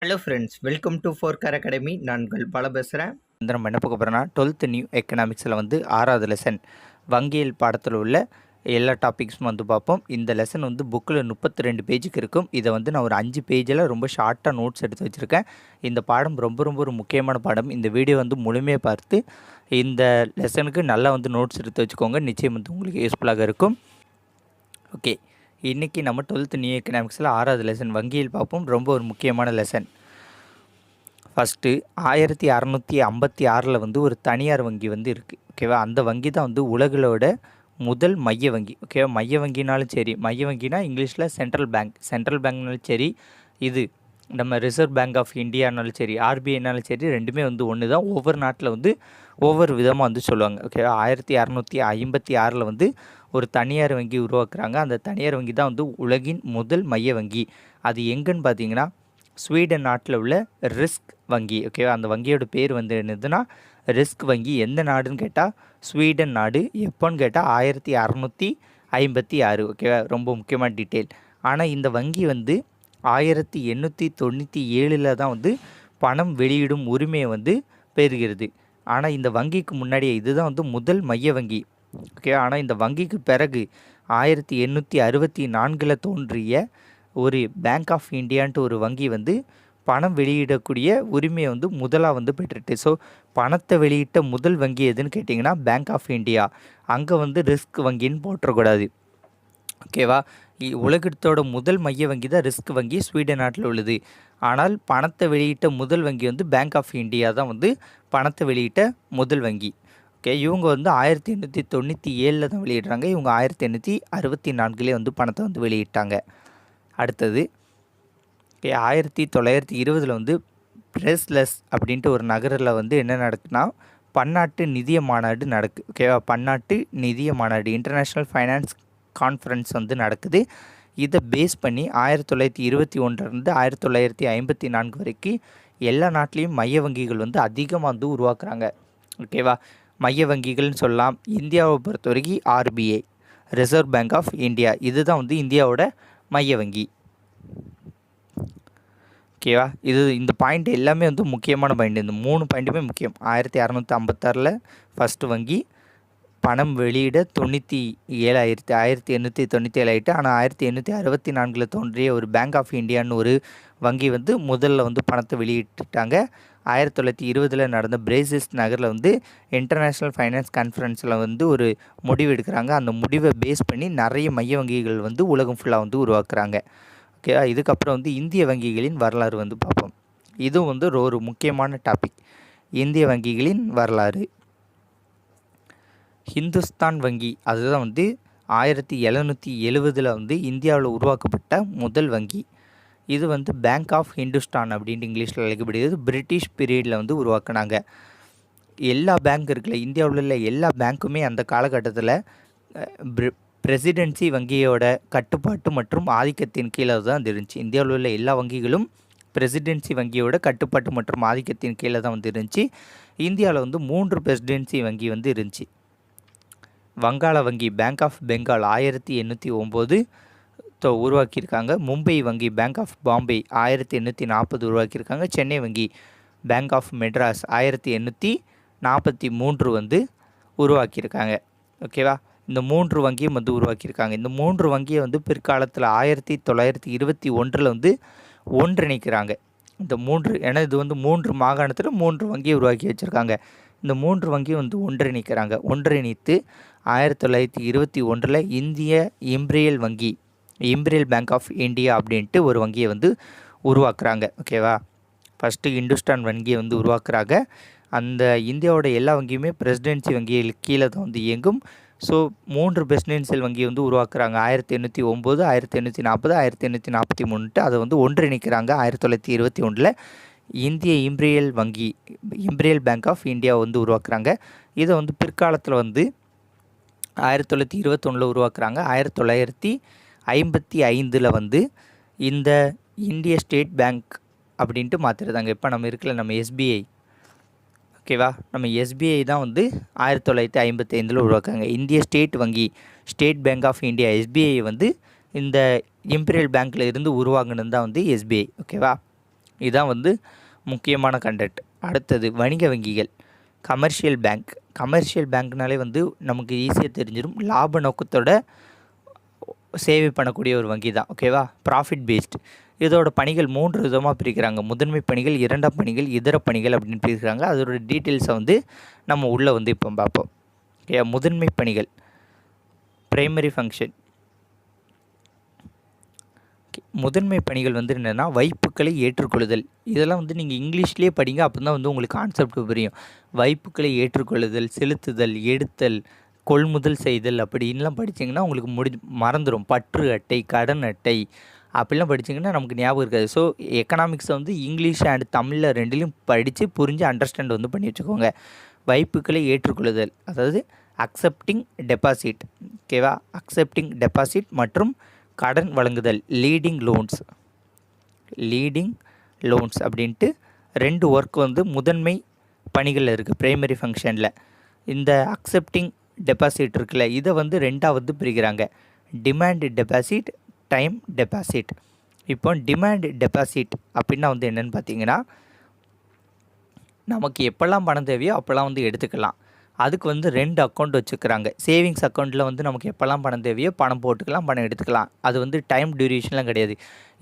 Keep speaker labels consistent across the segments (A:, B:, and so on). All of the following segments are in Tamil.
A: ஹலோ ஃப்ரெண்ட்ஸ், வெல்கம் டு ஃபோர்கார் அகாடமி. நான் உங்கள் பாலா பேசுகிறேன்.
B: வந்து நம்ம என்ன பார்க்க போகிறோம்னா 12th நியூ எக்கனாமிக்ஸில் வந்து 6வது லெசன் வங்கியல் பாடத்தில் உள்ள எல்லா டாபிக்ஸும் வந்து பார்ப்போம். இந்த லெசன் வந்து புக்கில் 32 பேஜுக்கு இருக்கும். இதை வந்து நான் ஒரு 5 பேஜில் ரொம்ப ஷார்ட்டாக நோட்ஸ் எடுத்து வச்சுருக்கேன். இந்த பாடம் ரொம்ப ஒரு முக்கியமான பாடம். இந்த வீடியோ வந்து முழுமையாக பார்த்து இந்த லெசனுக்கு நல்லா வந்து நோட்ஸ் எடுத்து வச்சுக்கோங்க. நிச்சயம் வந்து உங்களுக்கு யூஸ்ஃபுல்லாக இருக்கும். ஓகே, இன்றைக்கி நம்ம 12th நியூ எக்கனாமிக்ஸில் 6வது லெசன் வங்கியல் பார்ப்போம். ரொம்ப ஒரு முக்கியமான லெசன். ஃபஸ்ட்டு 1656 வந்து ஒரு தனியார் வங்கி வந்து இருக்குது. ஓகேவா, அந்த வங்கி தான் வந்து உலகளோட முதல் மைய வங்கி. ஓகேவா, மைய வங்கினாலும் சரி, மைய வங்கினா இங்கிலீஷில் சென்ட்ரல் பேங்க்னாலும் சரி, இது நம்ம ரிசர்வ் பேங்க் ஆஃப் இந்தியானாலும் சரி, ஆர்பிஐனாலும் சரி, ரெண்டுமே வந்து ஒன்று தான். ஒவ்வொரு நாட்டில் வந்து ஒவ்வொரு விதமாக வந்து சொல்லுவாங்க. ஓகேவா, 1656 வந்து ஒரு தனியார் வங்கி உருவாக்குறாங்க. அந்த தனியார் வங்கி தான் வந்து உலகின் முதல் மைய வங்கி. அது எங்கன்னு பார்த்தீங்கன்னா ஸ்வீடன் நாட்டில் உள்ள ரிஸ்க் வங்கி. ஓகேவா, அந்த வங்கியோட பேர் வந்து என்னதுன்னா ரிஸ்க் வங்கி. எந்த நாடுன்னு கேட்டால் ஸ்வீடன் நாடு. எப்போன்னு கேட்டால் 1656. ஓகேவா, ரொம்ப முக்கியமான டீட்டெயில். ஆனால் இந்த வங்கி வந்து 1897 தான் வந்து பணம் வெளியிடும் உரிமையை வந்து பெறுகிறது. ஆனால் இந்த வங்கிக்கு முன்னாடியே இதுதான் வந்து முதல் மைய வங்கி. ஓகே, ஆனால் இந்த வங்கிக்கு பிறகு 1864 தோன்றிய ஒரு பேங்க் ஆஃப் இந்தியான்ட்டு ஒரு வங்கி வந்து பணம் வெளியிடக்கூடிய உரிமையை வந்து முதலாக வந்து பெற்றுட்டு. ஸோ பணத்தை வெளியிட்ட முதல் வங்கி எதுன்னு கேட்டிங்கன்னா பேங்க் ஆஃப் இந்தியா. அங்கே வந்து ரிஸ்க் வங்கின்னு போட்டக்கூடாது. ஓகேவா, உலகத்தோட முதல் மைய வங்கி தான் ரிஸ்க் வங்கி, ஸ்வீடன் நாட்டில் உள்ளது. ஆனால் பணத்தை வெளியிட்ட முதல் வங்கி வந்து பேங்க் ஆஃப் இந்தியா தான் வந்து பணத்தை வெளியிட்ட முதல் வங்கி. ஓகே, இவங்க வந்து 1897 தான் வெளியிடுறாங்க. இவங்க 1864 வந்து பணத்தை வந்து வெளியிட்டாங்க. அடுத்தது 1920 வந்து பிரஸ்லஸ் அப்படின்ட்டு ஒரு நகரில் வந்து என்ன நடக்குன்னா பன்னாட்டு நிதிய மாநாடு நடக்குது. ஓகேவா, பன்னாட்டு நிதிய மாநாடு இன்டர்நேஷ்னல் ஃபைனான்ஸ் கான்ஃபரன்ஸ் வந்து நடக்குது. இதை பேஸ் பண்ணி 1921 1954 வரைக்கும் எல்லா நாட்டிலையும் மைய வங்கிகள் வந்து அதிகமாக வந்து உருவாக்குறாங்க. ஓகேவா, மைய வங்கிகள்னு சொல்லலாம். இந்தியாவை பொறுத்த வரைக்கும் RBI, reserve bank of India, இதுதான் வந்து இந்தியாவோட மைய வங்கி. ஓகேவா, இந்த பாயிண்ட் எல்லாமே வந்து முக்கியமான பாயிண்ட். இந்த 3 பாயிண்ட்டுமே முக்கியம். 1656 ஃபஸ்ட்டு வங்கி பணம் வெளியிட 1897 ஆகிட்டு. ஆனால் 1864 தோன்றிய ஒரு பேங்க் ஆஃப் இந்தியான்னு ஒரு வங்கி வந்து முதல்ல வந்து பணத்தை வெளியிட்டுட்டாங்க. 1920 நடந்த பிரேசில்ஸ் நகரில் வந்து இன்டர்நேஷ்னல் ஃபைனான்ஸ் கான்ஃபரன்ஸில் வந்து ஒரு முடிவு எடுக்கிறாங்க. அந்த முடிவை பேஸ் பண்ணி நிறைய மைய வங்கிகள் வந்து உலகம் ஃபுல்லாக வந்து உருவாக்குறாங்க. ஓகேவா, இதுக்கப்புறம் வந்து இந்திய வங்கிகளின் வரலாறு வந்து பார்ப்போம். இதுவும் வந்து ஒரு முக்கியமான டாபிக். இந்திய வங்கிகளின் வரலாறு. ஹிந்துஸ்தான் வங்கி அதுதான் வந்து 1770 வந்து இந்தியாவில் உருவாக்கப்பட்ட முதல் வங்கி. இது வந்து பேங்க் ஆஃப் ஹிந்துஸ்தான் அப்படின்ட்டு இங்கிலீஷில் அழைக்கப்படுகிறது. பிரிட்டிஷ் பீரியடில் வந்து உருவாக்குனாங்க. எல்லா பேங்க் இருக்குல்ல, இந்தியாவில் உள்ள எல்லா பேங்க்குமே அந்த காலகட்டத்தில் பிரசிடென்சி வங்கியோட கட்டுப்பாட்டு மற்றும் ஆதிக்கத்தின் கீழே தான் இருந்துச்சு. இந்தியாவில் உள்ள எல்லா வங்கிகளும் பிரசிடென்சி வங்கியோட கட்டுப்பாட்டு மற்றும் ஆதிக்கத்தின் கீழே தான் வந்து இருந்துச்சு. இந்தியாவில் வந்து 3 பிரசிடென்சி வங்கி வந்து இருந்துச்சு. வங்காள வங்கி பேங்க் ஆஃப் பெங்கால் 1809 உருவாக்கியிருக்காங்க. மும்பை வங்கி பேங்க் ஆஃப் பாம்பே 1840 உருவாக்கியிருக்காங்க. சென்னை வங்கி பேங்க் ஆஃப் மெட்ராஸ் 1843 வந்து உருவாக்கியிருக்காங்க. ஓகேவா, இந்த 3 வங்கியும் வந்து உருவாக்கியிருக்காங்க. இந்த 3 வங்கியை வந்து பிற்காலத்தில் 1921 வந்து ஒன்றிணைக்கிறாங்க. இந்த 3 ஏன்னா இது வந்து 3 மாகாணத்தில் 3 வங்கியை உருவாக்கி வச்சுருக்காங்க. இந்த 3 வங்கியும் வந்து ஒன்றிணைக்கிறாங்க. ஒன்றிணைத்து 1921 இந்திய இம்பீரியல் வங்கி, இம்பீரியல் பேங்க் ஆஃப் இந்தியா அப்படின்ட்டு ஒரு வங்கியை வந்து உருவாக்குறாங்க. ஓகேவா, ஃபஸ்ட்டு இந்துஸ்தான் வங்கியை வந்து உருவாக்குறாங்க. அந்த இந்தியாவோட எல்லா வங்கியுமே பிரசிடென்சி வங்கிகளுக்கு கீழே தான் வந்து இயங்கும். ஸோ 3 பிரசிடென்சியல் வங்கியை வந்து உருவாக்குறாங்க. 1809, 1840, 1843 அதை வந்து ஒன்றிணைக்கிறாங்க. 1921 இந்திய இம்பீரியல் வங்கி, இம்பீரியல் பேங்க் ஆஃப் இந்தியா வந்து உருவாக்குறாங்க. இதை வந்து பிற்காலத்தில் வந்து 1921 உருவாக்குறாங்க. 1955 வந்து இந்த இந்திய ஸ்டேட் பேங்க் அப்படின்ட்டு மாற்றிருந்தாங்க. இப்போ நம்ம இருக்கல நம்ம எஸ்பிஐ. ஓகேவா, நம்ம எஸ்பிஐ தான் வந்து 1955 உருவாக்குறாங்க. இந்திய ஸ்டேட் வங்கி, State Bank of India, SBI வந்து இந்த இம்பீரியல் பேங்க்கில் இருந்து உருவாங்கினது தான் வந்து எஸ்பிஐ. ஓகேவா, இதுதான் வந்து முக்கியமான கண்டென்ட். அடுத்தது வணிக வங்கிகள், கமர்ஷியல் பேங்க். கமர்ஷியல் பேங்க்னாலே வந்து நமக்கு ஈஸியாக தெரிஞ்சிடும், லாப நோக்கத்தோட சேவை பண்ணக்கூடிய ஒரு வங்கி தான். ஓகேவா? Profit based. இதோட பணிகள் 3 விதமாக பிரிக்கிறாங்க. முதன்மை பணிகள், இரண்டாம் பணிகள், இதர பணிகள் அப்படின்னு பிரிக்கிறாங்க. அதோட டீட்டெயில்ஸை வந்து நம்ம உள்ளே வந்து இப்போ பார்ப்போம். ஓகே, முதன்மை பணிகள், பிரைமரி ஃபங்க்ஷன். முதன்மை பணிகள் வந்து என்னென்னா வைப்புக்களை ஏற்றுக்கொள்ளுதல். இதெல்லாம் வந்து நீங்கள் இங்கிலீஷ்லேயே படிங்க, அப்போ தான் வந்து உங்களுக்கு கான்செப்ட் புரியும். வைப்புக்களை ஏற்றுக்கொள்ளுதல், செலுத்துதல், எடுத்தல், கொள்முதல் செய்தல் அப்படின்லாம் படிச்சிங்கன்னா உங்களுக்கு மறந்துடும். பற்று அட்டை, கடன் அட்டை அப்படிலாம் படிச்சிங்கன்னா நமக்கு ஞாபகம் இருக்காது. ஸோ எக்கனாமிக்ஸை வந்து இங்கிலீஷ் அண்ட் தமிழில் ரெண்டுலேயும் படித்து புரிஞ்சு அண்டர்ஸ்டாண்ட் வந்து பண்ணி வச்சுக்கோங்க. வைப்புக்களை ஏற்றுக்கொள்ளுதல், அதாவது அக்செப்டிங் டெபாசிட். ஓகேவா? அக்செப்டிங் டெபாசிட் மற்றும் கடன் வழங்குதல், லீடிங் லோன்ஸ் அப்படின்ட்டு 2 ஒர்க் வந்து முதன்மை பணிகளில் இருக்குது பிரைமரி ஃபங்க்ஷனில். இந்த அக்செப்டிங் டெபாசிட் இருக்குல்ல, இதை வந்து 2ஆவது பிரிக்கிறாங்க. Demand deposit, time deposit. இப்போ டிமாண்ட் டெபாசிட் அப்படின்னா வந்து என்னென்னு பார்த்தீங்கன்னா, நமக்கு எப்போல்லாம் பணம் தேவையோ அப்போல்லாம் வந்து எடுத்துக்கலாம். அதுக்கு வந்து 2 அக்கௌண்ட் வச்சுக்கிறாங்க. சேவிங்ஸ் அக்கௌண்ட்டில் வந்து நமக்கு எப்போல்லாம் பணம் தேவையோ பணம் போட்டுக்கலாம், பணம் எடுத்துக்கலாம். அது வந்து டைம் டியூரேஷன்லாம் கிடையாது.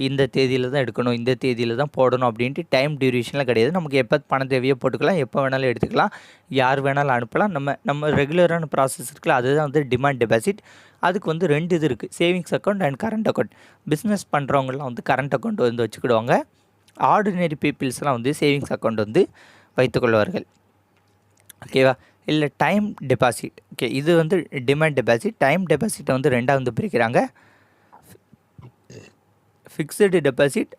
B: இந்த தேதியில் தான் எடுக்கணும், இந்த தேதியில் தான் போடணும் அப்படின்ட்டு டைம் டியூரேஷன்லாம் கிடையாது. நமக்கு எப்போ பணம் தேவையோ போட்டுக்கலாம், எப்போ வேணாலும் எடுத்துக்கலாம், யார் வேணாலும் அனுப்பலாம். நம்ம ரெகுலரான ப்ராசஸ் இருக்குல்ல, அதுதான் வந்து டிமாண்ட் டெபாசிட். அதுக்கு வந்து 2 இது இருக்குது, savings account and current account. Business பண்ணுறவங்கலாம் வந்து கரண்ட் அக்கௌண்ட் வந்து வச்சுக்கிடுவாங்க. ஆர்டினரி பீப்புள்ஸ்லாம் வந்து சேவிங்ஸ் அக்கௌண்ட் வந்து வைத்துக்கொள்வார்கள். ஓகேவா? இல்லை டைம் டெபாசிட். ஓகே, இது வந்து டிமாண்ட் டெபாசிட். டைம் டெபாசிட்டை வந்து 2ஆவது பிரிக்கிறாங்க. Fixed deposit,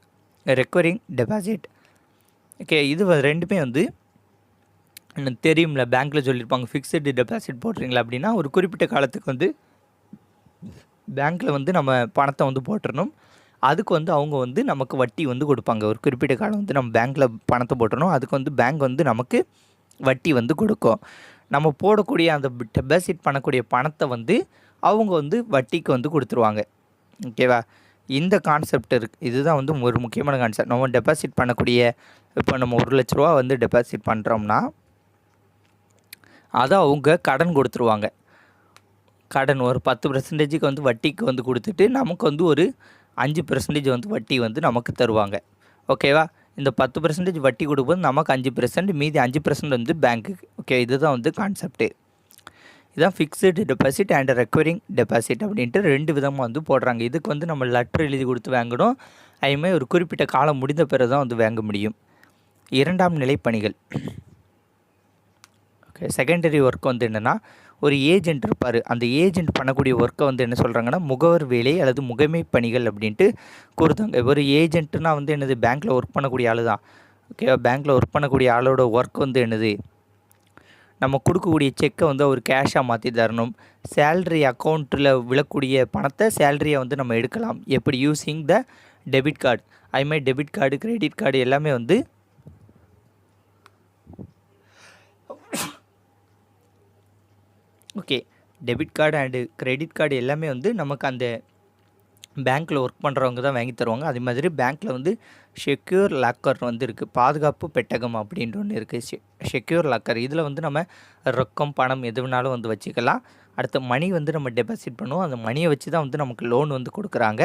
B: recurring deposit. Okay, இது ரெண்டுமே வந்து தெரியும்ல, பேங்க்கில் சொல்லியிருப்பாங்க. ஃபிக்ஸடு டெபாசிட் போடுறீங்களா அப்படின்னா ஒரு குறிப்பிட்ட காலத்துக்கு வந்து பேங்க்கில் வந்து நம்ம பணத்தை வந்து போட்டுறணும். அதுக்கு வந்து அவங்க வந்து நமக்கு வட்டி வந்து கொடுப்பாங்க. ஒரு குறிப்பிட்ட காலம் வந்து நம்ம பேங்க்கில் பணத்தை போட்டுறணும், அதுக்கு வந்து பேங்க் வந்து நமக்கு வட்டி வந்து கொடுக்கும். நம்ம போடக்கூடிய அந்த டெபாசிட் பண்ணக்கூடிய பணத்தை வந்து அவங்க வந்து வட்டிக்கு வந்து கொடுத்துருவாங்க. ஓகேவா? இந்த கான்செப்ட் இருக்குது. இதுதான் வந்து ஒரு முக்கியமான கான்செப்ட். நம்ம டெபாசிட் பண்ணக்கூடிய, இப்போ நம்ம 1 லட்ச ரூபா வந்து டெபாசிட் பண்ணுறோம்னா அதை அவங்க கடன் கொடுத்துருவாங்க. கடன் ஒரு 10% வந்து வட்டிக்கு வந்து கொடுத்துட்டு நமக்கு வந்து ஒரு 5% வந்து வட்டி வந்து நமக்கு தருவாங்க. ஓகேவா? இந்த 10% வட்டி கொடுக்கும்போது நமக்கு 5%, மீதி 5% வந்து பேங்க்குக்கு. ஓகே, இதுதான் வந்து கான்செப்ட்டு. இதுதான் fixed deposit and recurring deposit அப்படின்ட்டு 2 விதமாக வந்து போடுறாங்க. இதுக்கு வந்து நம்ம லெட்டர் எழுதி கொடுத்து வாங்கணும். அதுமாதிரி ஒரு குறிப்பிட்ட காலம் முடிந்த பிறகு தான் வந்து வாங்க முடியும். 2ஆம் நிலை பணிகள். ஓகே, செகண்டரி ஒர்க் வந்து என்னென்னா, ஒரு ஏஜென்ட் இருப்பார். அந்த ஏஜென்ட் பண்ணக்கூடிய ஒர்க்கை வந்து என்ன சொல்கிறாங்கன்னா முகவர் வேலை அல்லது முகமை பணிகள் அப்படின்ட்டு கொடுத்தாங்க. ஒரு ஏஜென்ட்னா வந்து என்னது, பேங்க்கில் ஒர்க் பண்ணக்கூடிய ஆள் தான். ஓகே, பேங்க்கில் ஒர்க் பண்ணக்கூடிய ஆளோட ஒர்க் வந்து என்னது, நம்ம கொடுக்கக்கூடிய செக்கை வந்து அவர் கேஷாக மாற்றி தரணும். சேல்ரி அக்கௌண்ட்டில் விழக்கூடிய பணத்தை சேல்ரியை வந்து நம்ம எடுக்கலாம். எப்படி? Using the debit card. அதுமாதிரி டெபிட் கார்டு, கிரெடிட் கார்டு எல்லாமே வந்து okay, debit card and credit card எல்லாமே வந்து நமக்கு அந்த பேங்க்கில் ஒர்க் பண்ணுறவங்க தான் வாங்கி தருவாங்க. அதே மாதிரி பேங்க்கில் வந்து செக்யூர் லாக்கர் வந்து இருக்குது, பாதுகாப்பு பெட்டகம் அப்படின்ட்டு ஒன்று இருக்குது. செக்யூர் லாக்கர், இதில் வந்து நம்ம ரொக்கம், பணம் எது வேணாலும் வந்து வச்சுக்கலாம். அடுத்த மணி வந்து நம்ம டெபாசிட் பண்ணுவோம். அந்த மணியை வச்சு தான் வந்து நமக்கு லோன் வந்து கொடுக்குறாங்க.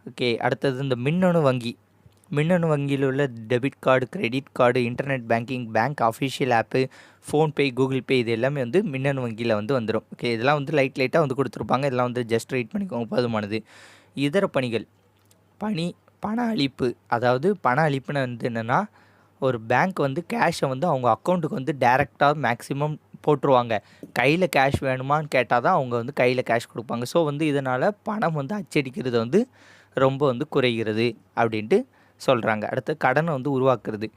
B: ஓகே, அடுத்தது இந்த மின்னணு வங்கி. மின்னணு வங்கியில் உள்ள debit card, credit card, internet banking, bank official app, PhonePe, Google Pay, இது எல்லாமே வந்து மின்னணு வங்கியில் வந்து வந்துடும். ஓகே, இதெல்லாம் வந்து லைட்டாக வந்து கொடுத்துருப்பாங்க. இதெல்லாம் வந்து ஜஸ்ட் ரீட் பண்ணிக்கோங்க, போதுமானது. இதர பணிகள், பண அளிப்பு. அதாவது பண அளிப்புன்னு வந்து என்னென்னா, ஒரு பேங்க் வந்து கேஷை வந்து அவங்க அக்கௌண்ட்டுக்கு வந்து டைரெக்டாக மேக்ஸிமம் போட்டுருவாங்க. கையில் கேஷ் வேணுமான்னு கேட்டால் தான் அவங்க வந்து கையில் கேஷ் கொடுப்பாங்க. ஸோ வந்து இதனால் பணம் வந்து அச்சடிக்கிறது வந்து ரொம்ப வந்து குறைகிறது அப்படின்ட்டு சொல்கிறாங்க. அடுத்து கடனை வந்து உருவாக்குறது.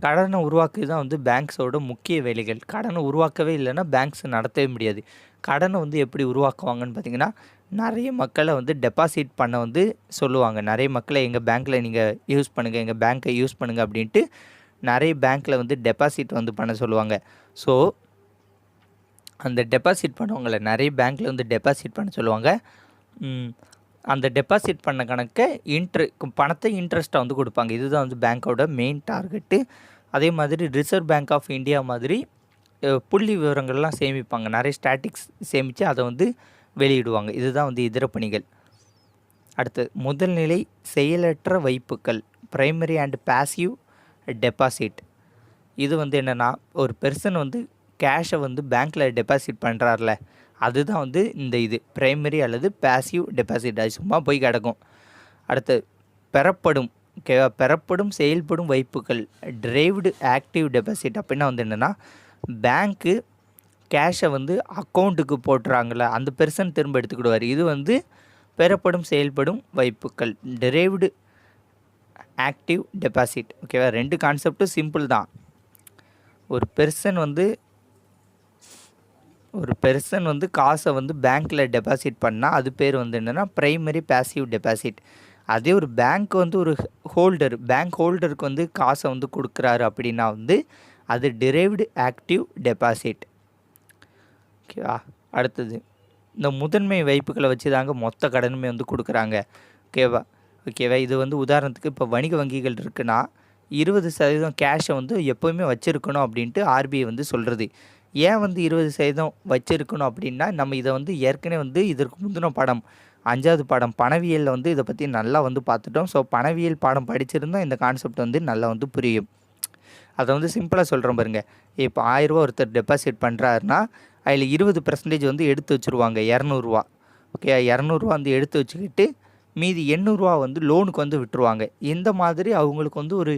B: கடனை உருவாக்குறது தான் வந்து பேங்க்ஸோட முக்கிய வேலைகள். கடனை உருவாக்கவே இல்லைன்னா பேங்க்ஸ் நடத்தவே முடியாது. கடனை வந்து எப்படி உருவாக்குவாங்கன்னு பார்த்திங்கன்னா, நிறைய மக்களை வந்து டெபாசிட் பண்ண வந்து சொல்லுவாங்க. நிறைய மக்களை எங்கள் பேங்க்கில் நீங்கள் யூஸ் பண்ணுங்கள், எங்கள் பேங்க்கை யூஸ் பண்ணுங்கள் அப்படின்ட்டு நிறைய பேங்க்கில் வந்து டெபாசிட் வந்து பண்ண சொல்லுவாங்க. ஸோ அந்த டெபாசிட் பண்ணவங்களை நிறைய பேங்க்கில் வந்து டெபாசிட் பண்ண சொல்லுவாங்க. அந்த டெபாசிட் பண்ண கணக்கை பணத்தை இன்ட்ரெஸ்ட்டாக வந்து கொடுப்பாங்க. இதுதான் வந்து பேங்க்கோட மெயின் டார்கெட்டு. அதே மாதிரி ரிசர்வ் பேங்க் ஆஃப் இந்தியா மாதிரி புள்ளி விவரங்கள்லாம் சேமிப்பாங்க. நிறைய ஸ்டாட்டிக்ஸ் சேமித்து அதை வந்து வெளியிடுவாங்க. இதுதான் வந்து இதர பணிகள். அடுத்து முதல் நிலை செயலற்ற வைப்புக்கள், பிரைமரி அண்ட் பாசிவ் டெபாசிட். இது வந்து என்னென்னா, ஒரு பெர்சன் வந்து கேஷை வந்து பேங்க்கில் டெபாசிட் பண்ணுறாருல, அதுதான் வந்து இது பிரைமரி அல்லது பாசிவ் டெபாசிட். அது சும்மா போய் கிடக்கும். அடுத்து பெறப்படும் செயல்படும் வைப்புகள், டிரைவ்டு ஆக்டிவ் டெபாசிட். அப்படின்னா வந்து என்னென்னா, பேங்க்கு கேஷை வந்து அக்கௌண்ட்டுக்கு போட்டுறாங்கள, அந்த பெர்சன் திரும்ப எடுத்துக்கிடுவார். இது வந்து பெறப்படும் செயல்படும் வைப்புக்கள், டிரைவ்டு ஆக்டிவ் டெபாசிட். ஓகேவா, ரெண்டு கான்செப்டும் சிம்பிள் தான். ஒரு பெர்சன் வந்து காசை வந்து பேங்க்கில் டெபாசிட் பண்ணால் அது பேர் வந்து என்னென்னா ப்ரைமரி பாசிவ் டெபாசிட். அதே ஒரு பேங்க் வந்து ஒரு பேங்க் ஹோல்டருக்கு வந்து காசை வந்து கொடுக்குறாரு அப்படின்னா வந்து அது டிரைவ்டு ஆக்டிவ் டெபாசிட். ஓகேவா, அடுத்தது இந்த முதன்மை வைப்புகளை வச்சு தாங்க மொத்த கடனுமே வந்து கொடுக்குறாங்க. ஓகேவா, இது வந்து உதாரணத்துக்கு இப்போ வணிக வங்கிகள் இருக்குன்னா 20% கேஷை வந்து எப்போவுமே வச்சுருக்கணும் அப்படின்ட்டு ஆர்பிஐ வந்து சொல்கிறது. ஏன் வந்து 20% வச்சுருக்கணும் அப்படின்னா, நம்ம இதை வந்து ஏற்கனவே வந்து இதற்கு முந்தின பாடம் 5வது பாடம் பணவியலில் வந்து இதை பற்றி நல்லா வந்து பார்த்துட்டோம். ஸோ பணவியல் பாடம் படிச்சிருந்தால் இந்த கான்செப்ட் வந்து நல்லா வந்து புரியும். அதை வந்து சிம்பிளாக சொல்கிறேன் பாருங்கள். இப்போ 1000 ரூபா ஒருத்தர் டெபாசிட் பண்ணுறாருன்னா அதில் 20% வந்து எடுத்து வச்சுருவாங்க, 200 ரூபா. ஓகே, 200 ரூபா வந்து எடுத்து வச்சுக்கிட்டு மீதி 800 ரூபா வந்து லோனுக்கு வந்து விட்டுருவாங்க. இந்த மாதிரி அவங்களுக்கு வந்து ஒரு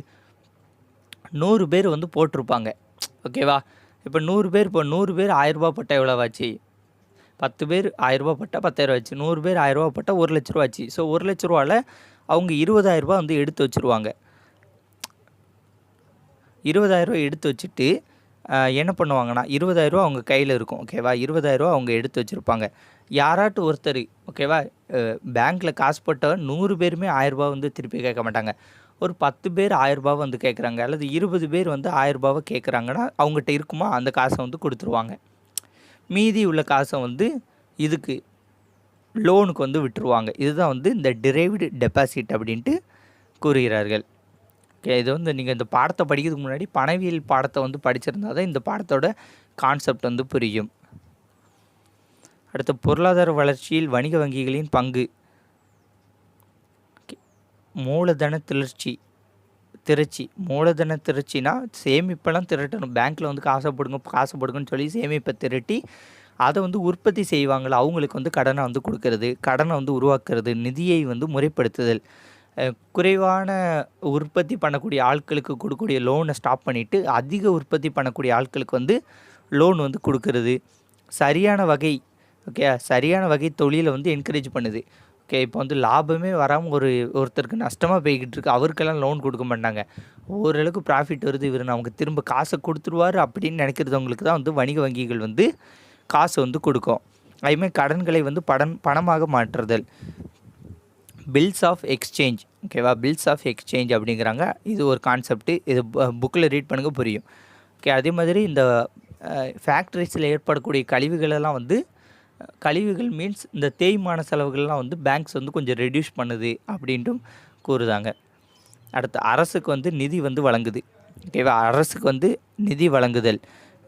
B: 100 பேர் வந்து போட்டிருப்பாங்க. ஓகேவா, இப்போ 100 பேர் 1000 ரூபா போட்டால் எவ்வளோ ஆச்சு? 10 பேர் 1000 ரூபா போட்டால் 10,000 ஆச்சு. 100 பேர் 1000 ரூபா போட்டால் 1 லட்ச ரூபா ஆச்சு. ஸோ 1 லட்ச ரூபாவில் அவங்க 20,000 ரூபா வந்து எடுத்து வச்சுருவாங்க. 20,000 ரூபா எடுத்து வச்சுட்டு என்ன பண்ணுவாங்கன்னா, 20,000 ரூபா அவங்க கையில் இருக்கும். ஓகேவா, 20,000 ரூபா அவங்க எடுத்து வச்சுருப்பாங்க. யாராட்டும் ஒருத்தர், ஓகேவா, பேங்க்கில் காசு போட்டவர் 100 பேருமே 1000 ரூபா வந்து திருப்பி கேட்க மாட்டாங்க. ஒரு 10 பேர் 1000 ரூபா வந்து கேட்குறாங்க, அல்லது 20 பேர் வந்து 1000 ரூபாவை கேட்குறாங்கன்னா அவங்ககிட்ட இருக்குமா அந்த காசை வந்து கொடுத்துருவாங்க. மீதி உள்ள காசை வந்து இதுக்கு லோனுக்கு வந்து விட்டுருவாங்க. இதுதான் வந்து இந்த டிரைவ்டு டெபாசிட் அப்படின்ட்டு கூறுகிறார்கள். ஓகே, இது வந்து நீங்கள் இந்த பாடத்தை படிக்கிறதுக்கு முன்னாடி பணவியல் பாடத்தை வந்து படிச்சிருந்தா தான் இந்த பாடத்தோட கான்செப்ட் வந்து புரியும். அடுத்த பொருளாதார வளர்ச்சியில் வணிக வங்கிகளின் பங்கு. மூலதன திரட்சி. மூலதன திரட்சினா சேமிப்பெல்லாம் திரட்டணும். பேங்க்கில் வந்து காசை போடுங்கன்னு சொல்லி சேமிப்பை திரட்டி அதை வந்து உற்பத்தி செய்வாங்கள, அவங்களுக்கு வந்து கடனை வந்து கொடுக்கறது, கடனை வந்து உருவாக்குறது, நிதியை வந்து முறைப்படுத்துதல், குறைவான உற்பத்தி பண்ணக்கூடிய ஆட்களுக்கு கொடுக்கக்கூடிய லோனை ஸ்டாப் பண்ணிவிட்டு அதிக உற்பத்தி பண்ணக்கூடிய ஆட்களுக்கு வந்து லோன் வந்து கொடுக்கறது, சரியான வகை தொழிலை வந்து என்கரேஜ் பண்ணுது. ஓகே, இப்போ வந்து லாபமே வராமல் ஒருத்தருக்கு நஷ்டமாக போய்கிட்டு இருக்கு, அவருக்கெல்லாம் லோன் கொடுக்க மாட்டாங்க. ஓரளவுக்கு ப்ராஃபிட் வருது, இவர் நமக்கு திரும்ப காசை கொடுத்துருவார் அப்படின்னு நினைக்கிறவங்களுக்கு தான் வந்து வணிக வங்கிகள் வந்து காசு வந்து கொடுக்கும். அதுமாதிரி கடன்களை வந்து பணமாக மாற்றுதல், பில்ஸ் ஆஃப் எக்ஸ்சேஞ்ச். ஓகேவா, பில்ஸ் ஆஃப் எக்ஸ்சேஞ்ச் அப்படிங்கிறாங்க. இது ஒரு கான்செப்ட்டு, இது புக்கில் ரீட் பண்ணுங்க புரியும். ஓகே, அதே மாதிரி இந்த ஃபேக்ட்ரிஸில் ஏற்படக்கூடிய கழிவுகளெல்லாம் வந்து கழிவுகள் மீன்ஸ் இந்த தேய்மான செலவுகள்லாம் வந்து பேங்க்ஸ் வந்து கொஞ்சம் ரெடியூஸ் பண்ணுது அப்படின்ட்டும் கூறுதாங்க. அடுத்து அரசுக்கு வந்து நிதி வந்து வழங்குது. ஓகேவா, அரசுக்கு வந்து நிதி வழங்குதல்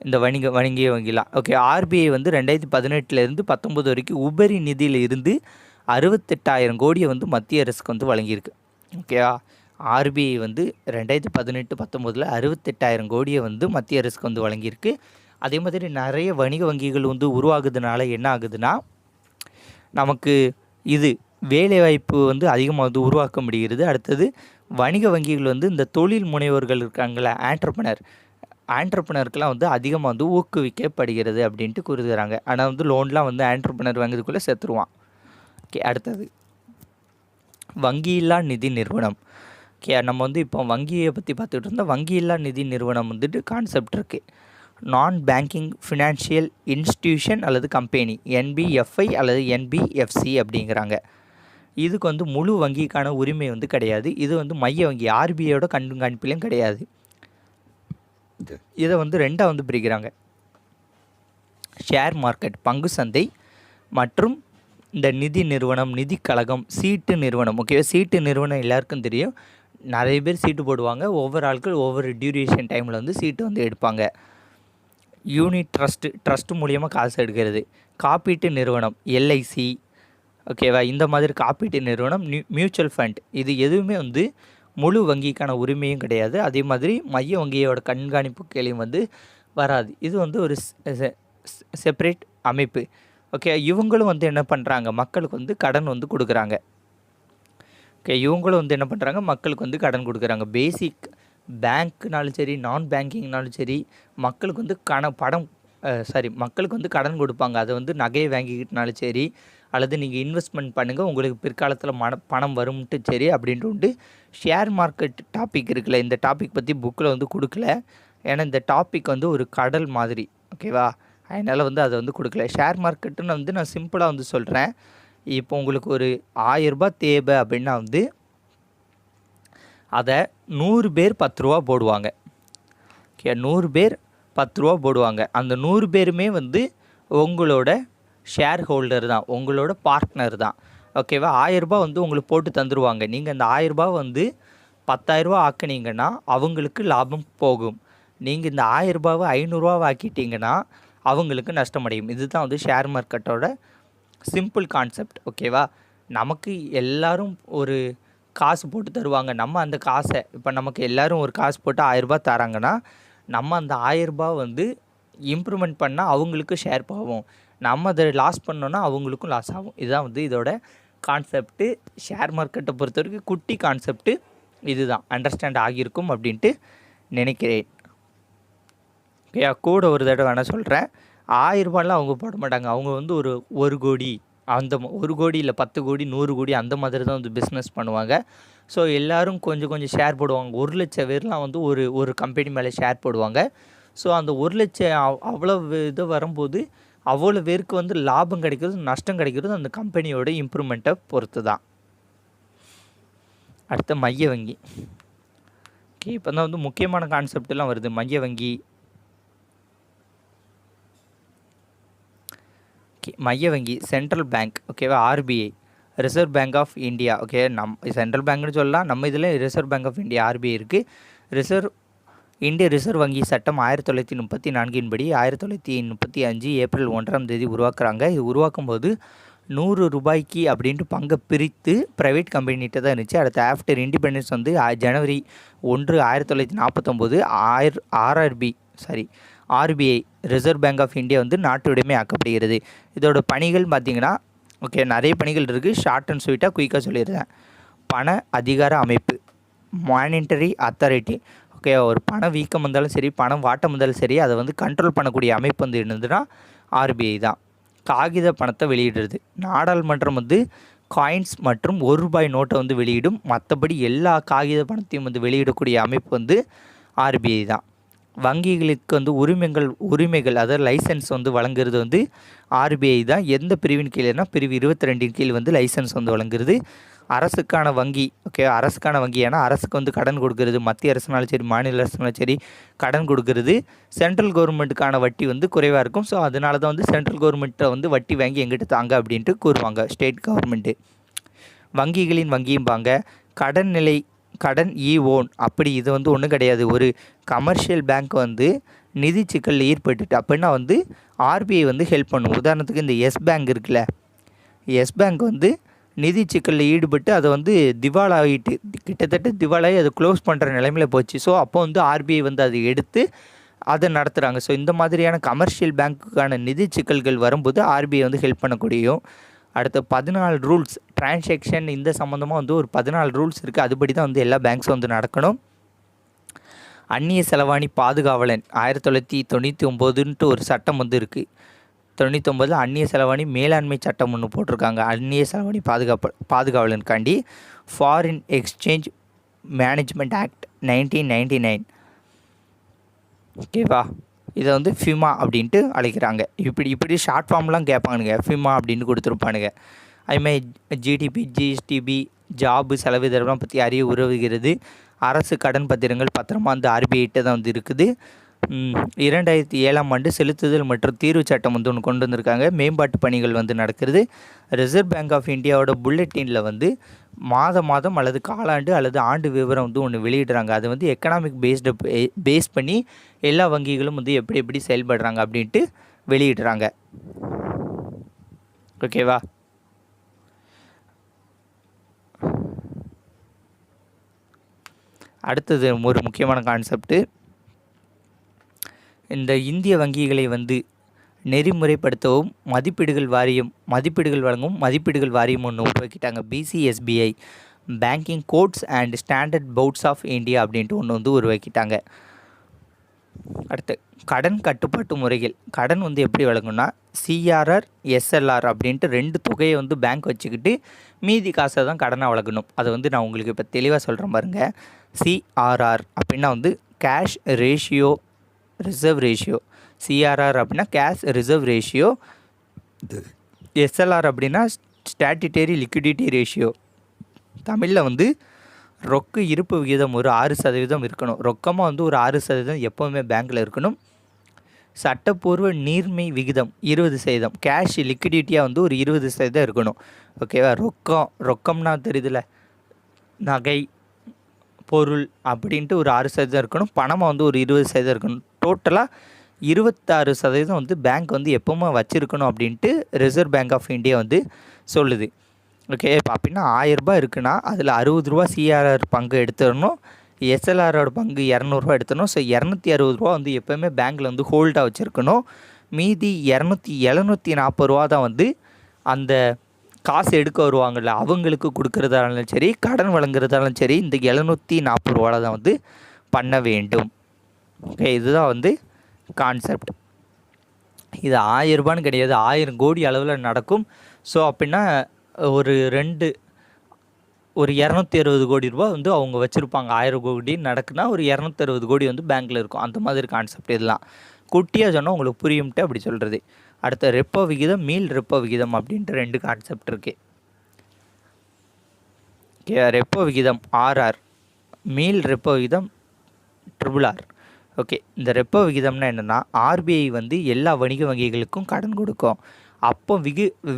B: இந்த வணிக வங்கிலாம். ஓகே, ஆர்பிஐ வந்து 2018 19 வரைக்கும் உபரி நிதியில் இருந்து 68,000 கோடியை வந்து மத்திய அரசுக்கு வந்து வழங்கியிருக்கு. ஓகேவா, ஆர்பிஐ வந்து 2018-19 68,000 கோடியை வந்து மத்திய அரசுக்கு வந்து வழங்கியிருக்கு. அதே மாதிரி நிறைய வணிக வங்கிகள் வந்து உருவாகுதுனால என்ன ஆகுதுன்னா, நமக்கு இது வேலைவாய்ப்பு வந்து அதிகமாக வந்து உருவாக்க முடிகிறது. அடுத்தது வணிக வங்கிகள் வந்து இந்த தொழில் முனைவோர்கள் இருக்காங்களே, ஆண்டர்ப்ரனருக்கெலாம் வந்து அதிகமாக வந்து ஊக்குவிக்கப்படுகிறது அப்படின்ட்டு கூறுகிறாங்க. ஆனால் வந்து லோன்லாம் வந்து ஆண்டர்ப்ரனர் வாங்குறதுக்குள்ளே சேர்த்துருவான். ஓகே, அடுத்தது வங்கியில்லா நிதி நிறுவனம். ஓகே, நம்ம வந்து இப்போ வங்கியை பற்றி பார்த்துக்கிட்டு இருந்தால் வங்கியில்லா நிதி நிறுவனம் வந்துட்டு கான்செப்ட் இருக்குது. நான் பேங்கிங் ஃபினான்ஷியல் இன்ஸ்டிடியூஷன் அல்லது கம்பெனி, என்பிஎஃப்ஐ அல்லது என்பிஎஃப்சி அப்படிங்கிறாங்க. இதுக்கு வந்து முழு வங்கிக்கான உரிமை வந்து கிடையாது. இது வந்து மைய வங்கி ஆர்பிஐயோட கண்காணிப்பிலும் கிடையாது. இதை வந்து ரெண்டாக வந்து பிரிக்கிறாங்க. ஷேர் மார்க்கெட் பங்கு சந்தை மற்றும் இந்த நிதி நிறுவனம், நிதி கழகம், சீட்டு நிறுவனம். ஓகேவா, சீட்டு நிறுவனம் எல்லாருக்கும் தெரியும். நிறைய பேர் சீட்டு போடுவாங்க. ஒவ்வொரு ஆட்கள் ஒவ்வொரு டியூரேஷன் டைமில் வந்து சீட்டு வந்து எடுப்பாங்க. யூனிட் ட்ரஸ்ட்டு மூலியமாக காசு எடுக்கிறது. காப்பீட்டு நிறுவனம், எல்ஐசி. ஓகேவா, இந்த மாதிரி காப்பீட்டு நிறுவனம், மியூச்சுவல் ஃபண்ட். இது எதுவுமே வந்து முழு வங்கிக்கான உரிமையும் கிடையாது. அதே மாதிரி மைய வங்கியோட கண்காணிப்பு கீழையும் வந்து வராது. இது வந்து ஒரு செப்பரேட் அமைப்பு. ஓகே, இவங்களும் வந்து என்ன பண்ணுறாங்க, மக்களுக்கு வந்து கடன் வந்து கொடுக்குறாங்க. ஓகே, இவங்களும் வந்து என்ன பண்ணுறாங்க, மக்களுக்கு வந்து கடன் கொடுக்குறாங்க. பேசிக் பேங்க்னாலும் சரி, நான் பேங்கிங்னாலும் சரி, மக்களுக்கு வந்து மக்களுக்கு வந்து கடன் கொடுப்பாங்க. அதை வந்து நகையை வாங்கிக்கிட்டனாலும் சரி, அல்லது நீங்கள் இன்வெஸ்ட்மெண்ட் பண்ணுங்கள், உங்களுக்கு பிற்காலத்தில் பணம் வரும்ட்டு சரி அப்படின்ட்டு உண்டு. ஷேர் மார்க்கெட் டாபிக் இருக்குல்ல, இந்த டாபிக் பற்றி புக்கில் வந்து கொடுக்கல. ஏன்னா இந்த டாபிக் வந்து ஒரு கடல் மாதிரி. ஓகேவா, அதனால் வந்து அதை வந்து கொடுக்கல. ஷேர் மார்க்கெட்டுன்னு வந்து நான் சிம்பிளாக வந்து சொல்கிறேன். இப்போ உங்களுக்கு ஒரு 1000 ரூபாய் தேவை அப்படின்னா வந்து அதை 100 பேர் 10 ரூபா போடுவாங்க. ஓகே, 100 பேர் 10 ரூபா போடுவாங்க. அந்த 100 பேருமே வந்து உங்களோட ஷேர் ஹோல்டர் தான், உங்களோட பார்ட்னர் தான். ஓகேவா, 1000 ரூபா வந்து உங்களுக்கு போட்டு தந்துடுவாங்க. நீங்கள் அந்த 1000 ரூபா வந்து 10,000 ரூபா ஆக்குனீங்கன்னா அவங்களுக்கு லாபம் போகும். நீங்கள் இந்த 1000 ரூபாவை 500 ரூபா ஆக்கிட்டீங்கன்னா அவங்களுக்கு நஷ்டமடையும். இதுதான் வந்து ஷேர் மார்க்கெட்டோட சிம்பிள் கான்செப்ட். ஓகேவா, நமக்கு எல்லாரும் ஒரு காசு போட்டு தருவாங்க. நம்ம அந்த காசை இப்போ நமக்கு எல்லோரும் ஒரு காசு போட்டு 1000 ரூபா தராங்கன்னா, நம்ம அந்த 1000 ரூபா வந்து இம்ப்ரூவ்மெண்ட் பண்ணால் அவங்களுக்கு ஷேர் போகும். நம்ம அதை லாஸ் பண்ணோன்னா அவங்களுக்கும் லாஸ் ஆகும். இதுதான் வந்து இதோட கான்செப்ட்டு. ஷேர் மார்க்கெட்டை பொறுத்த வரைக்கும் குட்டி கான்செப்ட்டு இதுதான். அண்டர்ஸ்டாண்ட் ஆகியிருக்கும் அப்படின்ட்டு நினைக்கிறேன். ஓகே, கூட ஒரு தடவை வேணால் சொல்கிறேன். 1000 ரூபாயெலாம் அவங்க போட மாட்டாங்க. அவங்க வந்து ஒரு கோடி, அந்த 1 கோடி இல்லை 10 கோடி 100 கோடி அந்த மாதிரி தான் வந்து பிஸ்னஸ் பண்ணுவாங்க. ஸோ எல்லோரும் கொஞ்சம் கொஞ்சம் ஷேர் போடுவாங்க. 1 லட்சம் பேர்லாம் வந்து ஒரு கம்பெனி மேலே ஷேர் போடுவாங்க. ஸோ அந்த 1 லட்சம் அவ்வளோ இது வரும்போது அவ்வளோ பேருக்கு வந்து லாபம் கிடைக்கிறது, நஷ்டம் கிடைக்கிறது அந்த கம்பெனியோட இம்ப்ரூவ்மெண்ட்டை பொறுத்து தான். அடுத்த மைய வங்கி. ஓகே, இப்போ தான் வந்து முக்கியமான கான்செப்டெல்லாம் வருது. மைய வங்கி. மைய வங்கி, சென்ட்ரல் பேங்க். ஓகேவா, RBI, reserve bank of India. Okay, central பேங்க்னு சொல்லலாம். நம்ம இதில் reserve bank of India RBI இருக்குது. இந்திய ரிசர்வ் வங்கி சட்டம் 1934 படி 1935 ஏப்ரல் 1ஆம் தேதி உருவாக்குறாங்க. இது உருவாக்கும் போது 100 ரூபாய்க்கு அப்படின்ட்டு பங்கை பிரித்து ப்ரைவேட் கம்பெனிகிட்ட தான் இருந்துச்சு. அடுத்து ஆஃப்டர் இண்டிபெண்டன்ஸ் வந்து ஜனவரி 1, 1949 RBI reserve bank of India வந்து நாட்டுடைமை ஆக்கப்படுகிறது. இதோட பணிகள் பார்த்திங்கன்னா, ஓகே, நிறைய பணிகள் இருக்குது. ஷார்ட் அண்ட் ஸ்வீட்டாக குயிக்காக சொல்லிடுறேன். பண அதிகார அமைப்பு, மானிட்டரி அத்தாரிட்டி. ஓகே, ஒரு பண வீக்கம் வந்தாலும் சரி, பணம் வாட்டம் வந்தாலும் சரி, அதை வந்து கண்ட்ரோல் பண்ணக்கூடிய அமைப்பு வந்து என்னதுன்னா ஆர்பிஐ தான். காகித பணத்தை வெளியிடுறது. நாடாளுமன்றம் வந்து காயின்ஸ் மற்றும் 1 ரூபாய் நோட்டை வந்து வெளியிடும். மற்றபடி எல்லா காகித பணத்தையும் வந்து வெளியிடக்கூடிய அமைப்பு வந்து ஆர்பிஐ தான். வங்கிகளுக்கு வந்து உரிமைகள் அதாவது லைசன்ஸ் வந்து வழங்குறது வந்து ஆர்பிஐ தான். எந்த பிரிவின் கீழேனா பிரிவு 22 கீழ் வந்து லைசன்ஸ் வந்து வழங்குறது. அரசுக்கான வங்கி. ஓகே, அரசுக்கான வங்கி ஏன்னா அரசுக்கு வந்து கடன் கொடுக்கறது, மத்திய அரசுனாலும் சரி மாநில அரசுனாலும் சரி கடன் கொடுக்கறது. சென்ட்ரல் கவர்மெண்ட்டுக்கான வட்டி வந்து குறைவாக இருக்கும். ஸோ அதனால தான் வந்து சென்ட்ரல் கவர்மெண்ட்டை வந்து வட்டி வாங்கி எங்கிட்ட தாங்க அப்படின்ட்டு கூறுவாங்க ஸ்டேட் கவர்மெண்ட்டு. வங்கிகளின் வங்கியும்பாங்க. கடன் ஓன் அப்படி இது வந்து ஒன்றும் கிடையாது. ஒரு கமர்ஷியல் பேங்க் வந்து நிதி சிக்கலில் ஈடுபட்டுட்டு அப்படின்னா வந்து ஆர்பிஐ வந்து ஹெல்ப் பண்ணும். உதாரணத்துக்கு இந்த எஸ் பேங்க் இருக்குல்ல, எஸ் பேங்க் வந்து நிதி சிக்கலில் ஈடுபட்டு அதை வந்து திவாலாகிட்டு கிட்டத்தட்ட திவாலாகி அதை க்ளோஸ் பண்ணுற நிலைமையில் போச்சு. ஸோ அப்போ வந்து ஆர்பிஐ வந்து அதை எடுத்து அதை நடத்துகிறாங்க. ஸோ இந்த மாதிரியான கமர்ஷியல் பேங்க்குக்கான நிதி சிக்கல்கள் வரும்போது ஆர்பிஐ வந்து ஹெல்ப் பண்ணக்கூடியும். அடுத்து 14 ரூல்ஸ் டிரான்சாக்ஷன் இந்த சம்மந்தமாக வந்து ஒரு 14 ரூல்ஸ் இருக்குது. அதுபடி தான் வந்து எல்லா பேங்க்ஸும் வந்து நடக்கணும். அந்நிய செலவாணி பாதுகாவலன் 1999ன்ட்டு ஒரு சட்டம் வந்து இருக்குது. 99 அந்நிய செலவாணி மேலாண்மை சட்டம் ஒன்று போட்டிருக்காங்க. அந்நிய செலவாணி பாதுகாவலனுக்காண்டி ஃபாரின் எக்ஸ்சேஞ்ச் மேனேஜ்மெண்ட் ஆக்ட் 1999. ஓகேவா, இதை வந்து ஃபிமா அப்படின்ட்டு அழைக்கிறாங்க. இப்படி ஷார்ட் ஃபார்ம்லாம் கேட்பானுங்க. ஃபிமா அப்படின்னு கொடுத்துருப்பானுங்க. அதுமாதிரி ஜிடிபி, ஜிஎஸ்டிபி, ஜாபு செலவு இதெல்லாம் பற்றி அறிய உதவுகிறது. அரசு கடன் பத்திரங்கள் பத்திரமா வந்து ஆர்பிஐட்ட தான் வந்து இருக்குது. 2007ஆம் ஆண்டு செலுத்துதல் மற்றும் தீர்வு சட்டம் வந்து ஒன்று கொண்டு வந்திருக்காங்க. மேம்பாட்டு பணிகள் வந்து நடக்கிறது. ரிசர்வ் பேங்க் ஆஃப் இந்தியாவோட புல்லட்டினில் வந்து மாதம் அல்லது காலாண்டு அல்லது ஆண்டு விவரம் வந்து ஒன்று வெளியிடுறாங்க. அது வந்து எக்கனாமிக் பேஸ் பண்ணி எல்லா வங்கிகளும் வந்து எப்படி செயல்படுறாங்க அப்படின்ட்டு வெளியிடுறாங்க. ஓகேவா? அடுத்தது ஒரு முக்கியமான கான்செப்ட்டு, இந்த இந்திய வங்கிகளை வந்து நெறிமுறைப்படுத்தவும் மதிப்பீடுகள் வழங்கும் மதிப்பீடுகள் வாரியம் ஒன்று உருவாக்கிட்டாங்க. BCSBI, banking codes and standard boards of India அப்படின்ட்டு ஒன்று வந்து உருவாக்கிட்டாங்க. அடுத்து கடன் கட்டுப்பாட்டு முறைகள். கடன் வந்து எப்படி வழங்கும்னா CRR, SLR அப்படின்ட்டு 2 தொகையை வந்து பேங்க் வச்சுக்கிட்டு மீதி காசை தான் கடனாக வழங்கணும். அதை வந்து நான் உங்களுக்கு இப்போ தெளிவாக சொல்கிறேன் பாருங்கள். CRR அப்படின்னா வந்து cash ratio reserve ratio. CRR அப்படின்னா கேஷ் ரிசர்வ் ரேஷியோ. SLR அப்படின்னா ஸ்டாட்யூட்டரி லிக்விடிட்டி ரேஷியோ. தமிழில் வந்து ரொக்க இருப்பு விகிதம் ஒரு 6% இருக்கணும். ரொக்கமாக வந்து ஒரு 6% எப்போவுமே பேங்க்கில் இருக்கணும். சட்டப்பூர்வ நீர்மை விகிதம் 20%. கேஷ் லிக்விடிட்டியாக வந்து ஒரு 20% இருக்கணும். ஓகேவா? ரொக்கம்னா தெரியுதுல, நகை பொருள் அப்படின்ட்டு ஒரு 6% இருக்கணும். பணமாக வந்து ஒரு 20% இருக்கணும். டோட்டலாக 26% வந்து பேங்க் வந்து எப்போவுமே வச்சுருக்கணும் அப்படின்ட்டு ரிசர்வ் பேங்க் ஆஃப் இந்தியா வந்து சொல்லுது. ஓகே, இப்போ அப்படின்னா 1000 ரூபாய் இருக்குன்னா அதில் 60 ரூபா CRR பங்கு எடுத்துடணும். SLRோட பங்கு 200 எடுத்துடணும். ஸோ 260 ரூபா வந்து எப்போவுமே பேங்க்கில் வந்து ஹோல்டாக வச்சுருக்கணும். மீதி 740 ரூபா தான் வந்து அந்த காசு எடுக்க வருவாங்கள்ல அவங்களுக்கு கொடுக்குறதாலும் சரி, கடன் வழங்குறதாலும் சரி, இந்த 740 ரூபாவில் தான் வந்து பண்ண வேண்டும். ஓகே, இதுதான் வந்து கான்செப்ட். இது 1000 ரூபான்னு கிடையாது, 1000 கோடி அளவில் நடக்கும். ஸோ அப்படின்னா ஒரு 260 கோடி ரூபா வந்து அவங்க வச்சுருப்பாங்க. 1000 கோடி நடக்குன்னா ஒரு 260 கோடி வந்து பேங்க்கில் இருக்கும். அந்த மாதிரி கான்செப்ட். இதெல்லாம் குட்டியாக சொன்னால் உங்களுக்கு புரியும்ட்டு அப்படி சொல்கிறது. அடுத்த ரெப்போ விகிதம், மீள் ரெப்போ விகிதம் அப்படின்ட்டு 2 கான்செப்ட் இருக்குது. ஓகே, ரெப்போ விகிதம் RR, மீள் ரெப்போ விகிதம் RRR. ஓகே, இந்த ரெப்போ விகிதம்னா என்னென்னா RBI வந்து எல்லா வணிக வங்கிகளுக்கும் கடன் கொடுக்கும். அப்போ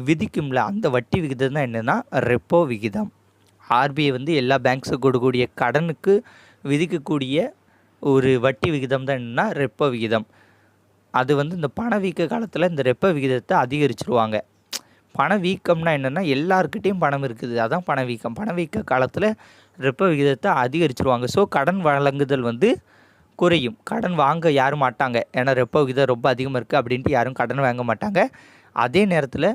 B: விதிக்கும்ல அந்த வட்டி விகிதம் தான் என்னென்னா ரெப்போ விகிதம். RBI வந்து எல்லா பேங்க்ஸுக்கு கொடுக்கக்கூடிய கடனுக்கு விதிக்கக்கூடிய ஒரு வட்டி விகிதம் தான் என்னென்னா ரெப்போ விகிதம். அது வந்து இந்த பணவீக்க காலத்தில் இந்த ரெப்போ விகிதத்தை அதிகரிச்சிருவாங்க. பணவீக்கம்னா என்னென்னா எல்லாருக்கிட்டையும் பணம் இருக்குது, அதான் பணவீக்கம். பணவீக்க காலத்தில் ரெப்போ விகிதத்தை அதிகரிச்சிருவாங்க. ஸோ கடன் வழங்குதல் வந்து குறையும். கடன் வாங்க யாரும் மாட்டாங்க, ஏன்னா ரெப்போ விகிதம் ரொம்ப அதிகமாக இருக்குது அப்படின்ட்டு யாரும் கடன் வாங்க மாட்டாங்க. அதே நேரத்தில்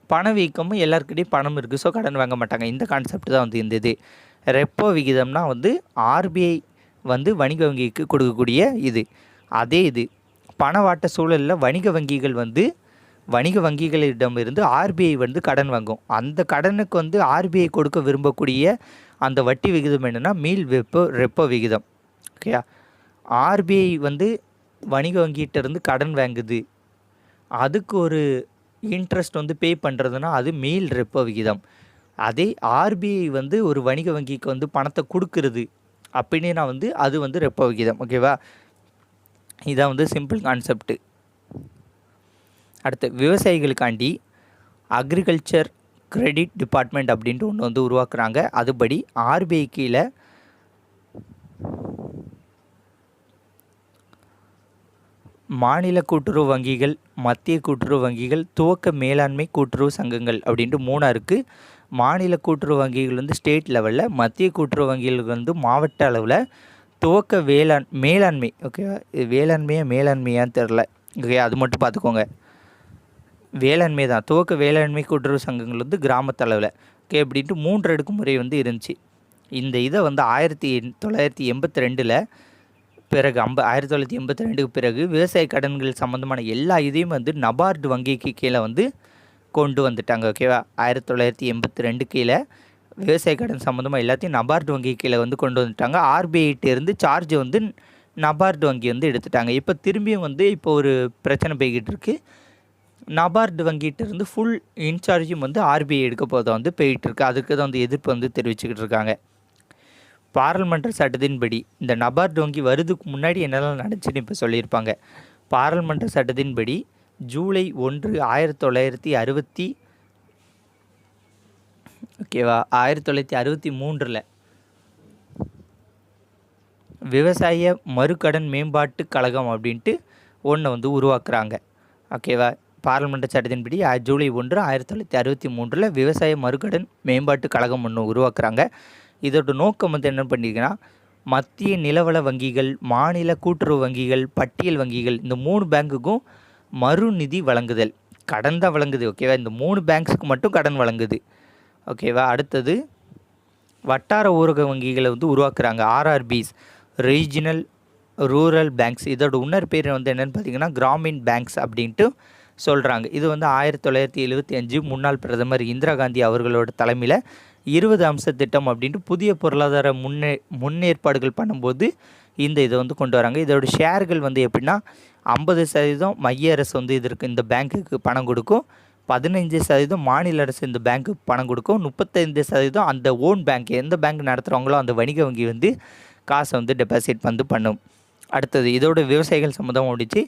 B: பணவீக்கமும் எல்லாருக்கிட்டையும் பணம் இருக்குது, ஸோ கடன் வாங்க மாட்டாங்க. இந்த கான்செப்ட் தான் வந்து இருந்தது. ரெப்போ விகிதம்னா வந்து RBI வந்து வணிக வங்கிக்கு கொடுக்கக்கூடிய இது. அதே இது பணவாட்ட சூழலில் வணிக வங்கிகளிடமிருந்து RBI வந்து கடன் வாங்கும். அந்த கடனுக்கு வந்து RBI கொடுக்க விரும்பக்கூடிய அந்த வட்டி விகிதம் என்னென்னா மீள் ரெப்போ விகிதம். ஓகேயா? RBI வந்து வணிக வங்கிகிட்டேருந்து கடன் வாங்குது, அதுக்கு ஒரு இன்ட்ரெஸ்ட் வந்து பே பண்ணுறதுனா அது மீள் ரெப்போ விகிதம். அதே RBI வந்து ஒரு வணிக வங்கிக்கு வந்து பணத்தை கொடுக்குறது அப்படின்னா வந்து அது வந்து ரெப்போ விகிதம். ஓகேவா? இதான் வந்து சிம்பிள் கான்செப்ட்டு. அடுத்து விவசாயிகளுக்காண்டி அக்ரிகல்ச்சர் கிரெடிட் டிபார்ட்மெண்ட் அப்படின்ட்டு ஒன்று வந்து உருவாக்குறாங்க. அதுபடி RBI கீழே மாநில கூட்டுறவு வங்கிகள், மத்திய கூட்டுறவு வங்கிகள், துவக்க மேலாண்மை கூட்டுறவு சங்கங்கள் அப்படின்ட்டு 3 இருக்குது. மாநில கூட்டுறவு வங்கிகள் வந்து ஸ்டேட் லெவலில், மத்திய கூட்டுறவு வங்கிகள் வந்து மாவட்ட அளவில், துவக்க மேலாண்மை. ஓகேவா? இது மேலாண்மையான்னு தெரில. ஓகே, அது மட்டும் பார்த்துக்கோங்க. வேளாண்மை தான். துவக்க வேளாண்மை கூட்டுறவு சங்கங்கள் வந்து கிராமத்தளவில். ஓகே, அப்படின்ட்டு 3 அடுக்குமுறை வந்து இருந்துச்சு. இந்த இதை வந்து 1982 பிறகு 1982க்கு பிறகு விவசாய கடன்கள் சம்மந்தமான எல்லா இதையும் வந்து நபார்டு வங்கிக்கு கீழே வந்து கொண்டு வந்துட்டாங்க. ஓகேவா? 1982 கீழே விவசாய கடன் சம்மந்தமாக எல்லாத்தையும் நபார்டு வங்கி கீழே வந்து கொண்டு வந்துட்டாங்க. RBIட்டேருந்து சார்ஜை வந்து நபார்டு வங்கி வந்து எடுத்துட்டாங்க. இப்போ திரும்பியும் வந்து இப்போ ஒரு பிரச்சனை போய்கிட்டு இருக்குது. நபார்டு வங்கிகிட்டேருந்து ஃபுல் இன்சார்ஜும் வந்து RBI எடுக்க போதை வந்து போயிட்டுருக்கு. அதுக்கு தான் வந்து எதிர்ப்பு வந்து தெரிவிச்சுக்கிட்டு இருக்காங்க. பாராளுமன்ற சட்டத்தின்படி இந்த நபார்டு வங்கி வருதுக்கு முன்னாடி என்னெல்லாம் நடந்துச்சுன்னு இப்போ சொல்லியிருப்பாங்க. பாராளுமன்ற சட்டத்தின்படி ஜூலை 1, 1960 ஓகேவா 1963 விவசாய மறுகடன் மேம்பாட்டு கழகம் அப்படின்ட்டு ஒன்றை வந்து உருவாக்குறாங்க. ஓகேவா பாராளுமன்ற சட்டத்தின்படி ஜூலை 1, 1963 விவசாய மறுகடன் மேம்பாட்டு கழகம் ஒன்று உருவாக்குறாங்க. இதோட நோக்கம் வந்து என்ன பண்ணியிருக்குன்னா, மத்திய நிலவள வங்கிகள், மாநில கூட்டுறவு வங்கிகள், பட்டியல் வங்கிகள் இந்த 3 பேங்க்குக்கும் மறுநிதி வழங்குதல். கடன் தான் வழங்குது. ஓகேவா இந்த 3 பேங்க்ஸுக்கு மட்டும் கடன் வழங்குது. ஓகேவா அடுத்தது வட்டார ஊரக வங்கிகளை வந்து உருவாக்குறாங்க. RRBs, regional rural banks. இதோட இன்னொரு பேர் வந்து என்னென்னு பார்த்தீங்கன்னா கிராமின் பேங்க்ஸ் அப்படின்ட்டு சொல்கிறாங்க. இது வந்து 1975 முன்னாள் பிரதமர் இந்திரா காந்தி அவர்களோட தலைமையில் 20 அம்ச திட்டம் அப்படின்ட்டு புதிய பொருளாதார முன்னேற்பாடுகள் பண்ணும்போது இதை வந்து கொண்டு வராங்க. இதோட ஷேர்கள் வந்து எப்படின்னா 50% மைய அரசு வந்து இந்த பேங்க்குக்கு பணம் கொடுக்கும், 15% மாநில அரசு இந்த பேங்க்குக்கு பணம் கொடுக்கும், 35% அந்த ஓன் பேங்க் எந்த பேங்க் நடத்துகிறாங்களோ அந்த வணிக வங்கி வந்து காசை வந்து டெபாசிட் வந்து பண்ணும். அடுத்தது இதோட விவசாயிகள் சம்மந்தம் முடிச்சு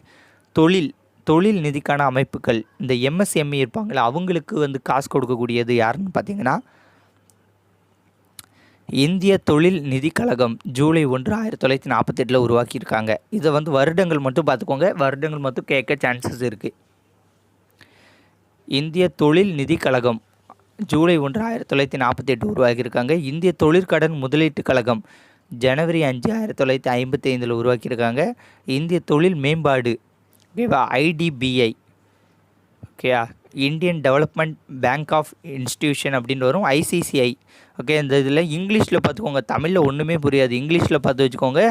B: தொழில் நிதிக்கான அமைப்புகள், இந்த எம்எஸ்எம்இ இருப்பாங்களே அவங்களுக்கு வந்து காசு கொடுக்கக்கூடியது யாருன்னு பார்த்தீங்கன்னா இந்திய தொழில் நிதி கழகம். ஜூலை 1, 1948 உருவாக்கியிருக்காங்க. இதை வந்து வருடங்கள் மட்டும் பார்த்துக்கோங்க, வருடங்கள் மட்டும் கேட்க சான்சஸ் இருக்குது. இந்திய தொழில் நிதி கழகம் ஜூலை 1, 1948 உருவாக்கியிருக்காங்க. இந்திய தொழிற்கடன் முதலீட்டு கழகம் ஜனவரி 5, 1955 உருவாக்கியிருக்காங்க. இந்திய தொழில் மேம்பாடு ஓகேவா ஐடிபிஐ ஓகேயா Indian development bank of institution அப்படின்னு வரும். ஐசிசிஐ ஓகே இந்த இதில் இங்கிலீஷில் பார்த்துக்கோங்க, தமிழில் ஒன்றுமே புரியாது, இங்கிலீஷில் பார்த்து வச்சுக்கோங்க,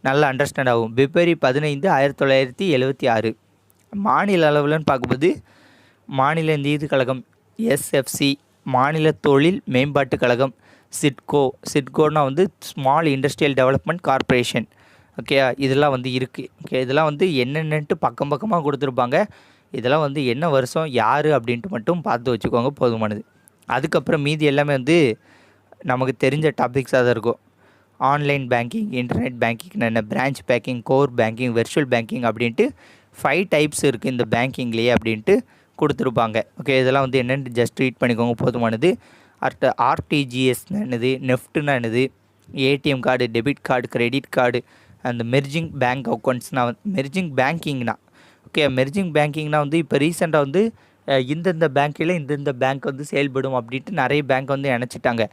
B: நல்லா அண்டர்ஸ்டாண்ட் ஆகும். பிப்ரவரி 15, 1976. மாநில அளவில்னு பார்க்கும்போது மாநில நீதி கழகம் எஸ்எஃப்சி, மாநில தொழில் மேம்பாட்டு கழகம் சிட்கோனா வந்து small industrial development corporation. Okay இதெல்லாம் வந்து இருக்குது. ஓகே இதெல்லாம் வந்து என்னென்னட்டு பக்கமாக கொடுத்துருப்பாங்க. இதெல்லாம் வந்து என்ன வருஷம் யார் அப்படின்ட்டு மட்டும் பார்த்து வச்சுக்கோங்க, போதுமானது. அதுக்கப்புறம் மீதி எல்லாமே வந்து நமக்கு தெரிஞ்ச டாபிக்ஸாக தான் இருக்கும். ஆன்லைன் பேங்கிங், இன்டர்நெட் பேங்கிங், என்ன branch banking, core banking, virtual banking அப்படின்ட்டு 5 டைப்ஸ் இருக்குது இந்த பேங்கிங்லேயே அப்படின்ட்டு கொடுத்துருப்பாங்க. ஓகே இதெல்லாம் வந்து என்னென்னு ஜஸ்ட் ரீட் பண்ணிக்கோங்க, போதுமானது. அடுத்த ஆர்டிஜிஎஸ்னா என்னது, நெஃப்ட்னா என்னது, ATM card, debit card, credit card, அந்த மெர்ஜிங் பேங்க் அக்கௌண்ட்ஸ்னால் மெர்ஜிங் பேங்கிங்னா ஓகே மெர்ஜிங் பேங்கிங்னா வந்து இப்போ ரீசெண்டாக வந்து இந்தந்த பேங்க்கில் இந்தந்த பேங்க் வந்து செயல்படும் அப்படின்ட்டு நிறைய பேங்க் வந்து இணைச்சிட்டாங்க.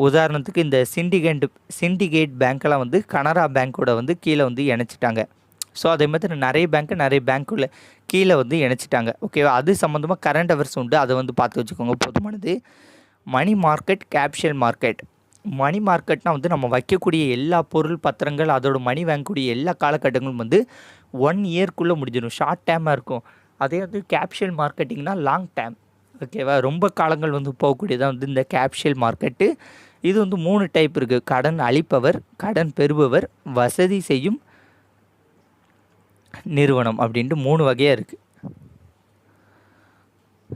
B: உதாரணத்துக்கு இந்த சிண்டிகேட் பேங்க்கெல்லாம் வந்து கனரா பேங்க்கோட வந்து கீழே வந்து இணைச்சிட்டாங்க. ஸோ அதே மாதிரி நிறைய பேங்க்குள்ள கீழே வந்து இணைச்சிட்டாங்க. ஓகேவா அது சம்மந்தமாக கரண்ட் அவர்ஸ் உண்டு, அதை வந்து பார்த்து வச்சுக்கோங்க, போதுமானது. Money market, capital market. Money மார்க்கெட்னால் வந்து நம்ம வைக்கக்கூடிய எல்லா பொருள் பத்திரங்கள் அதோட மணி வாங்கக்கூடிய எல்லா காலகட்டங்களும் வந்து 1 இயர்க்குள்ளே முடிஞ்சிடும், ஷார்ட் டேமாக இருக்கும். அதே வந்து கேபிட்டல் மார்க்கெட்டிங்னா லாங் டேம். ஓகேவா ரொம்ப காலங்கள் வந்து போகக்கூடியதான் வந்து இந்த கேபிட்டல் மார்க்கெட்டு. இது வந்து 3 டைப் இருக்குது. கடன் அளிப்பவர், கடன் பெறுபவர், வசதி செய்யும் நிறுவனம் அப்படின்ட்டு 3 வகையாக இருக்குது.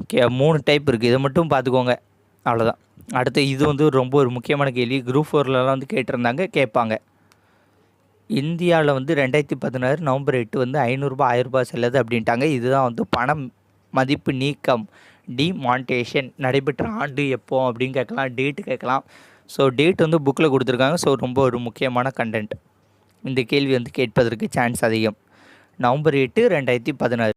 B: ஓகே 3 டைப் இருக்குது, இதை மட்டும் பார்த்துக்கோங்க, அவ்வளோதான். அடுத்து இது வந்து ரொம்ப ஒரு முக்கியமான கேள்வி, குரூப் 4லலாம் வந்து கேட்பாங்க. இந்தியாவில் வந்து 2016 நவம்பர் 8 வந்து 500 ரூபாய் 1000 ரூபாய் செல்லுது அப்படின்ட்டாங்க. இதுதான் வந்து பணம் மதிப்பு நீக்கம், டிமானிட்டேஷன் நடைபெற்ற ஆண்டு எப்போ அப்படின்னு கேட்கலாம், டேட்டு கேட்கலாம். ஸோ டேட் வந்து புக்கில் கொடுத்துருக்காங்க. ஸோ ரொம்ப ஒரு முக்கியமான கண்டென்ட். இந்த கேள்வி வந்து கேட்பதற்கு சான்ஸ் அதிகம். நவம்பர் 8, 2016.